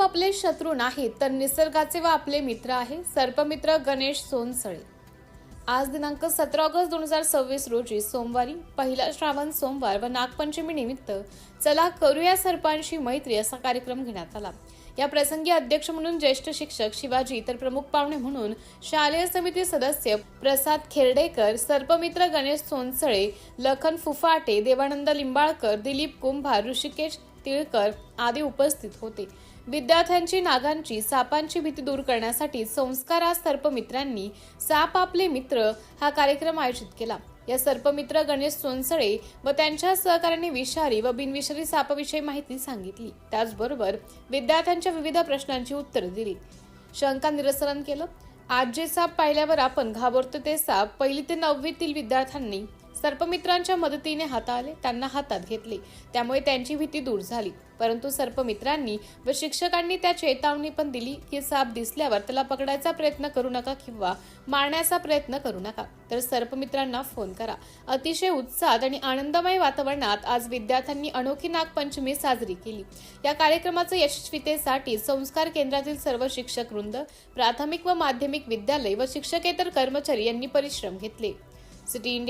साप आपले शत्रू नाहीत तर निसर्गाचे व आपले मित्र आहे. सर्पमित्र गणेश सोनसळे. आज दिनांक 17 ऑगस्ट 2026 रोजी सोमवारी पहिला श्रावण सोमवार व नागपंचमी निमित्त चला करूया सर्पांशी मैत्री असा कार्यक्रम घेण्यात आला. या प्रसंगी अध्यक्ष म्हणून ज्येष्ठ शिक्षक शिवाजी तर प्रमुख पाहुणे म्हणून शालेय समिती सदस्य प्रसाद खेर्डेकर, सर्पमित्र गणेश सोनसळे, लखन फुफाटे, देवानंद लिंबाळकर, दिलीप कुंभार, ऋषिकेश तिळकर आदी उपस्थित होते. विद्यार्थ्यांची नागांची सापांची भीती दूर करण्यासाठी संस्कार सर्पमित्रांनी साप आपले मित्र हा कार्यक्रम आयोजित केला. या सर्पमित्र गणेश सोनसळे व त्यांच्या सहकाऱ्यांनी विषारी व बिनविषारी सापाविषयी माहिती सांगितली. त्याचबरोबर विद्यार्थ्यांच्या विविध प्रश्नांची उत्तरे दिली, शंका निरसन केलं. आज जे साप पाहिल्यावर आपण घाबरतो ते साप 1ली ते 9वीतील विद्यार्थ्यांनी सर्पमित्रांच्या मदतीने हाताळले, त्यांना हातात घेतले. त्यामुळे त्यांची भीती दूर झाली. परंतु सर्पमित्रांनी व शिक्षकांनी त्या चेतावणी पण दिली की साप दिसल्यावर त्याला पकडायचा प्रयत्न करू नका किंवा मारण्याचा प्रयत्न करू नका, तर सर्पमित्रांना फोन करा. अतिशय उत्साहात आणि आनंदमय वातावरणात आज विद्यार्थ्यांनी अनोखी नागपंचमी साजरी केली. या कार्यक्रमाच्या यशस्वीतेसाठी संस्कार केंद्रातील सर्व शिक्षक वृंद, प्राथमिक व माध्यमिक विद्यालय व शिक्षकेतर कर्मचारी यांनी परिश्रम घेतले. City India